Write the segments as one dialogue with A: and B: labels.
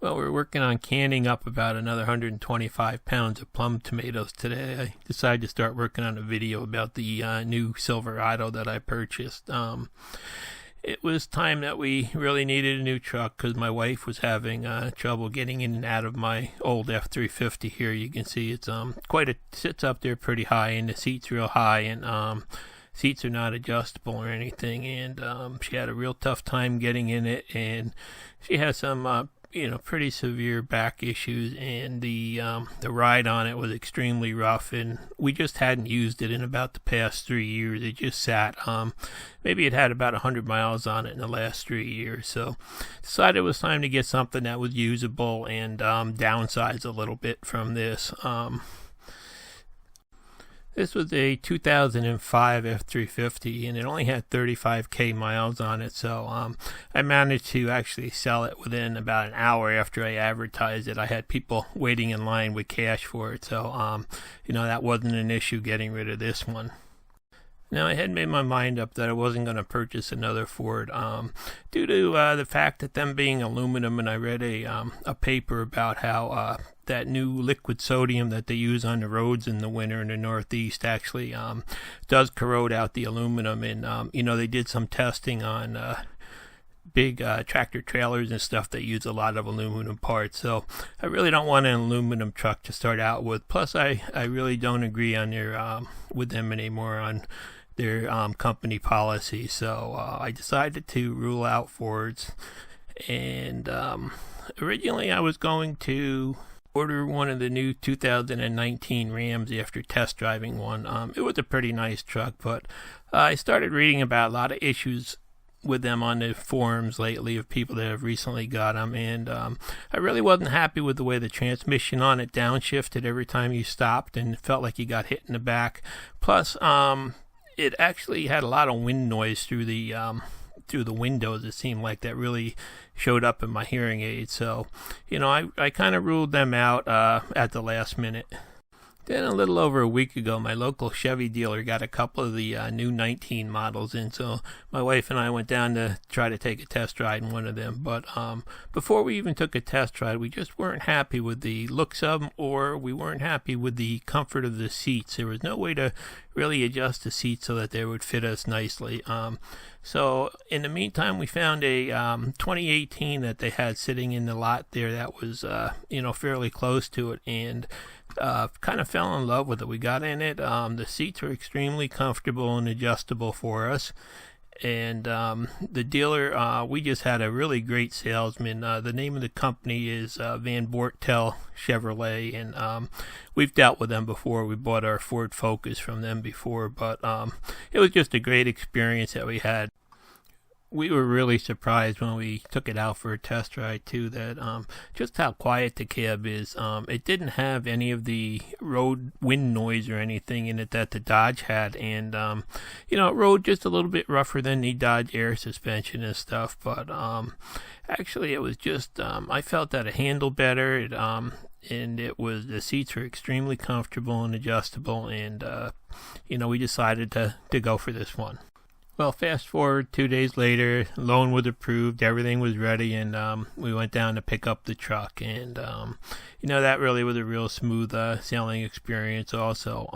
A: Well, we're working on canning up about another 125 pounds of plum tomatoes today. I decided to start working on a video about the new Silverado that I purchased. It was time that we really needed a new truck because my wife was having trouble getting in and out of my old F-350 here. You can see it's sits up there pretty high, and the seat's real high, and seats are not adjustable or anything, and she had a real tough time getting in it, and she has some pretty severe back issues, and the ride on it was extremely rough, and we just hadn't used it in about the past 3 years. It just sat. Maybe it had about 100 miles on it in the last 3 years, so decided it was time to get something that was usable and downsize a little bit from this. This was a 2005 F-350, and it only had 35k miles on it, so I managed to actually sell it within about an hour after I advertised it. I had people waiting in line with cash for it, so that wasn't an issue getting rid of this one. Now, I had made my mind up that I wasn't going to purchase another Ford due to the fact that them being aluminum, and I read a paper about how that new liquid sodium that they use on the roads in the winter in the Northeast actually does corrode out the aluminum, and they did some testing on big tractor trailers and stuff that use a lot of aluminum parts. So I really don't want an aluminum truck to start out with. Plus, I really don't agree on with them anymore on their company policy. So I decided to rule out Fords, and originally I was going to order one of the new 2019 Rams after test driving one. It was a pretty nice truck, but I started reading about a lot of issues with them on the forums lately of people that have recently got them, and I really wasn't happy with the way the transmission on it downshifted every time you stopped, and it felt like you got hit in the back. Plus, it actually had a lot of wind noise through the windows. It seemed like that really showed up in my hearing aids. So, I kind of ruled them out at the last minute. Then a little over a week ago, my local Chevy dealer got a couple of the new 19 models in, so my wife and I went down to try to take a test ride in one of them. But before we even took a test ride, we just weren't happy with the looks of them, or we weren't happy with the comfort of the seats. There was no way to really adjust the seats so that they would fit us nicely. So in the meantime, we found a 2018 that they had sitting in the lot there that was fairly close to it, and kind of fell in love with it. We got in it. The seats were extremely comfortable and adjustable for us. And the dealer, we just had a really great salesman. The name of the company is Van Bortel Chevrolet, and we've dealt with them before. We bought our Ford Focus from them before, but it was just a great experience that we had. We were really surprised when we took it out for a test ride too, that just how quiet the cab is. It didn't have any of the road wind noise or anything in it that the Dodge had, and it rode just a little bit rougher than the Dodge Air suspension and stuff. But actually, it was just I felt that it handled better. And the seats were extremely comfortable and adjustable, and we decided to go for this one. Well, fast forward 2 days later, loan was approved, everything was ready, and we went down to pick up the truck. And, that really was a real smooth selling experience also.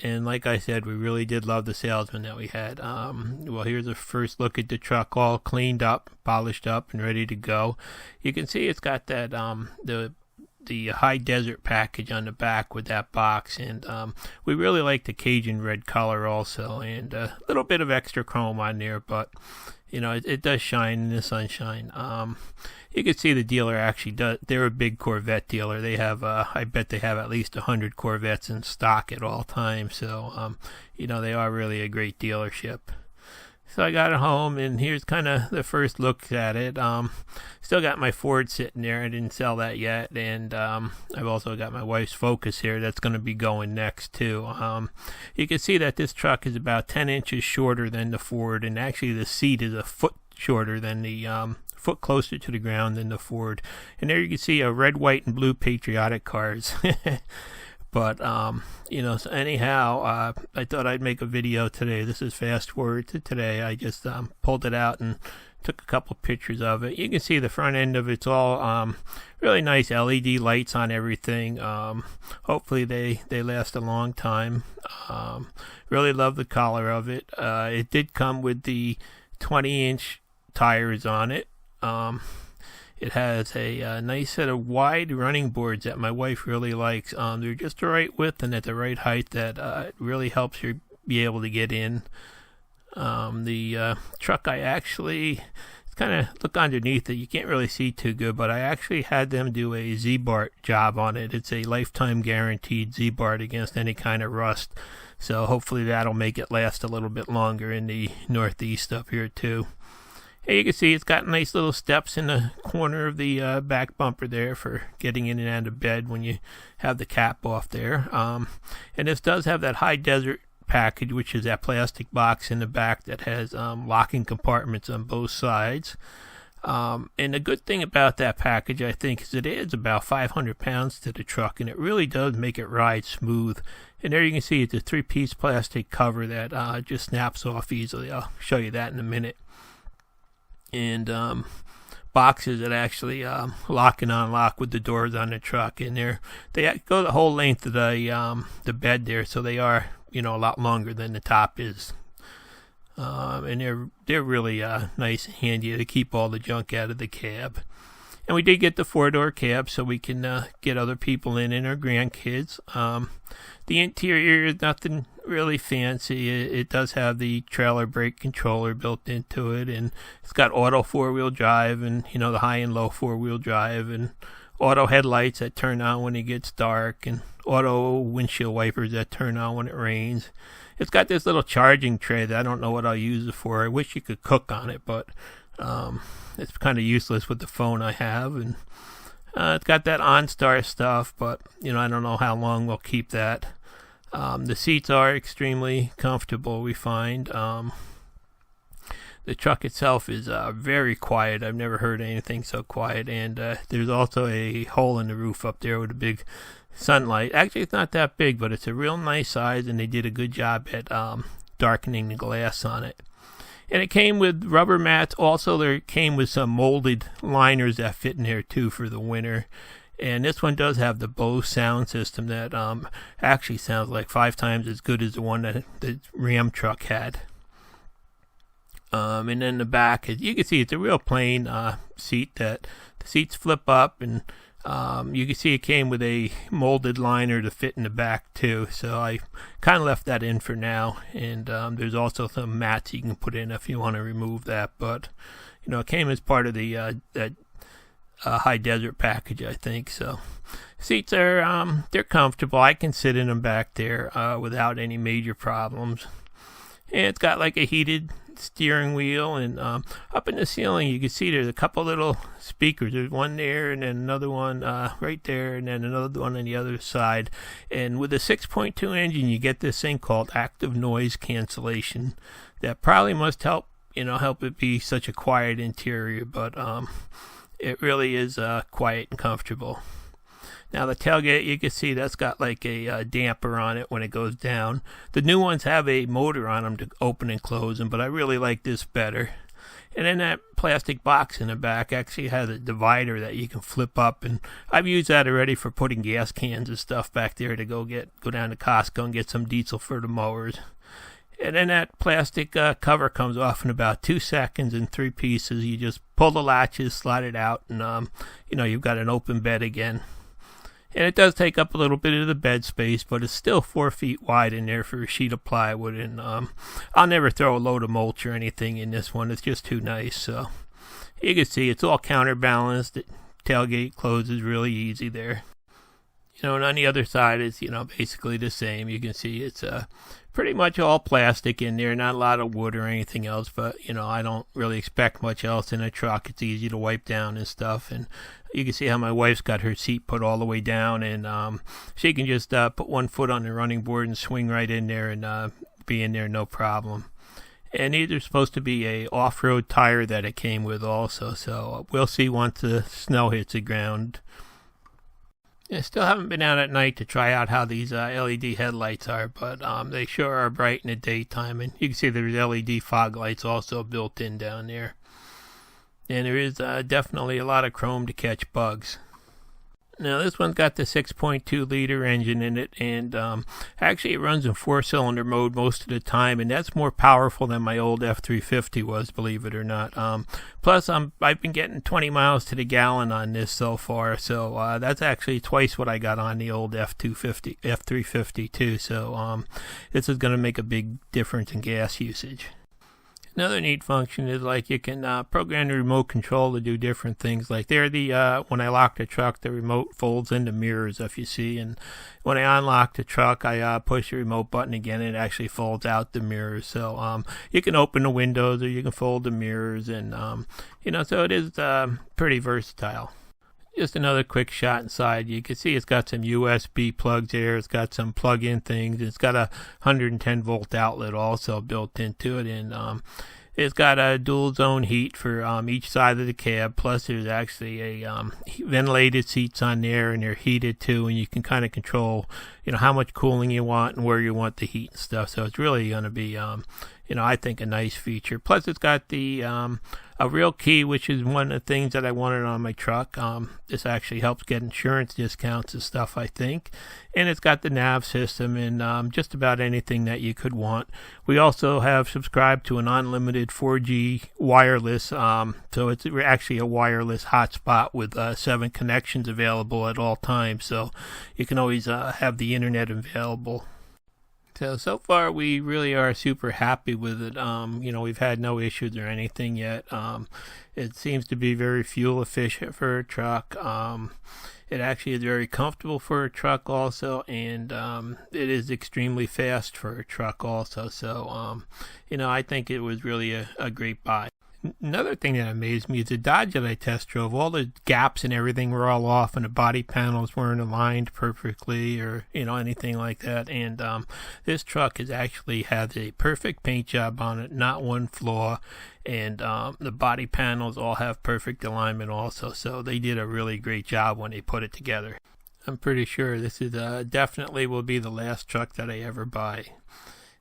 A: And like I said, we really did love the salesman that we had. Well, here's a first look at the truck, all cleaned up, polished up, and ready to go. You can see it's got that, the high desert package on the back with that box, and we really like the Cajun red color also, and a little bit of extra chrome on there, but it does shine in the sunshine. You can see the dealer actually does. They're a big Corvette dealer. They have I bet they have at least 100 Corvettes in stock at all times, so they are really a great dealership. So I got it home, and here's kind of the first look at it. Still got my Ford sitting there. I didn't sell that yet, and I've also got my wife's Focus here that's going to be going next too. You can see that this truck is about 10 inches shorter than the Ford, and actually the seat is a foot shorter than the foot closer to the ground than the Ford. And there you can see a red, white, and blue patriotic cars. But so anyhow, I thought I'd make a video today. This is fast forward to today. I just pulled it out and took a couple pictures of it. You can see the front end of it's all really nice LED lights on everything. Hopefully they last a long time. Really love the color of it. It did come with the 20-inch tires on it. It has a nice set of wide running boards that my wife really likes. They're just the right width and at the right height that it really helps you be able to get in. The truck, I actually kind of look underneath it. You can't really see too good, but I actually had them do a Z-Bart job on it. It's a lifetime guaranteed Z-Bart against any kind of rust. So hopefully that'll make it last a little bit longer in the Northeast up here too. Here you can see it's got nice little steps in the corner of the back bumper there for getting in and out of bed when you have the cap off there. And this does have that high desert package, which is that plastic box in the back that has locking compartments on both sides. And the good thing about that package, I think, is it adds about 500 pounds to the truck, and it really does make it ride smooth. And there you can see it's a 3-piece plastic cover that just snaps off easily. I'll show you that in a minute. And boxes that actually lock and unlock with the doors on the truck, and they go the whole length of the bed there, so they are a lot longer than the top is. And they're really nice and handy to keep all the junk out of the cab. And we did get the 4-door cab so we can get other people in and our grandkids. The interior is nothing really fancy. It does have the trailer brake controller built into it, and it's got auto 4-wheel drive and the high and low 4-wheel drive, and auto headlights that turn on when it gets dark, and auto windshield wipers that turn on when it rains. It's got this little charging tray that I don't know what I'll use it for. I wish you could cook on it, but it's kind of useless with the phone I have. And it's got that OnStar stuff, but I don't know how long we'll keep that. The seats are extremely comfortable, we find. The truck itself is very quiet. I've never heard anything so quiet. And there's also a hole in the roof up there with a big sunlight. Actually, it's not that big, but it's a real nice size, and they did a good job at darkening the glass on it. And it came with rubber mats. Also, there came with some molded liners that fit in there too for the winter. And this one does have the Bose sound system that actually sounds like 5 times as good as the one that the Ram truck had. And then the back, as you can see, it's a real plain seat that the seats flip up, and you can see it came with a molded liner to fit in the back too. So I kind of left that in for now. And there's also some mats you can put in if you want to remove that. But it came as part of the that high desert package, I think. So seats are they're comfortable. I can sit in them back there without any major problems. And it's got like a heated steering wheel, and up in the ceiling you can see there's a couple little speakers. There's one there, and then another one right there, and then another one on the other side. And with a 6.2 engine, you get this thing called active noise cancellation that probably must help it be such a quiet interior, but it really is quiet and comfortable. Now the tailgate, you can see that's got like a damper on it when it goes down. The new ones have a motor on them to open and close them, but I really like this better. And then that plastic box in the back actually has a divider that you can flip up, and I've used that already for putting gas cans and stuff back there to go down to Costco and get some diesel for the mowers. And then that plastic cover comes off in about 2 seconds in 3 pieces. You just pull the latches, slide it out, and you've got an open bed again. And it does take up a little bit of the bed space, but it's still 4 feet wide in there for a sheet of plywood. And I'll never throw a load of mulch or anything in this one. It's just too nice. So you can see it's all counterbalanced. The tailgate closes really easy there. And on the other side it's basically the same. You can see it's pretty much all plastic in there, not a lot of wood or anything else, but I don't really expect much else in a truck. It's easy to wipe down and stuff. And you can see how my wife's got her seat put all the way down, and she can just put one foot on the running board and swing right in there and be in there no problem. And these are supposed to be a off-road tire that it came with also, so we'll see once the snow hits the ground. I still haven't been out at night to try out how these LED headlights are, but they sure are bright in the daytime, and you can see there's LED fog lights also built in down there. And there is definitely a lot of chrome to catch bugs. Now this one's got the 6.2 liter engine in it, and actually it runs in 4-cylinder mode most of the time, and that's more powerful than my old F350 was, believe it or not. Plus I've been getting 20 miles to the gallon on this so far, so that's actually twice what I got on the old F350 too. So this is going to make a big difference in gas usage. Another neat function is like you can program the remote control to do different things. Like there, when I lock the truck, the remote folds into mirrors, if you see. And when I unlock the truck, I push the remote button again, and it actually folds out the mirrors. So you can open the windows or you can fold the mirrors, and so it is pretty versatile. Just another quick shot inside. You can see it's got some USB plugs there. It's got some plug-in things. It's got a 110 volt outlet also built into it, and it's got a dual zone heat for each side of the cab. Plus, there's actually a ventilated seats on there, and they're heated too. And you can kind of control, how much cooling you want and where you want the heat and stuff. So it's really going to be, I think a nice feature. Plus, it's got the a real key, which is one of the things that I wanted on my truck. This actually helps get insurance discounts and stuff, I think. And it's got the nav system and just about anything that you could want. We also have subscribed to an unlimited 4G wireless, so it's actually a wireless hotspot with 7 connections available at all times. So you can always have the internet available. So far, we really are super happy with it. We've had no issues or anything yet. It seems to be very fuel efficient for a truck. It actually is very comfortable for a truck also, and it is extremely fast for a truck also. So, I think it was really a great buy. Another thing that amazed me is the Dodge that I test drove. All the gaps and everything were all off, and the body panels weren't aligned perfectly or anything like that. And this truck has a perfect paint job on it, not one flaw. And the body panels all have perfect alignment also. So they did a really great job when they put it together. I'm pretty sure this is definitely will be the last truck that I ever buy.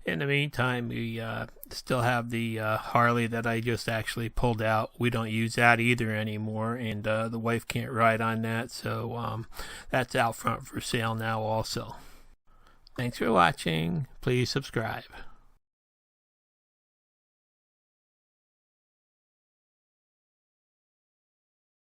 A: In the meantime, we still have the Harley that I just actually pulled out. We don't use that either anymore, and the wife can't ride on that, so that's out front for sale now also. Thanks for watching. Please subscribe.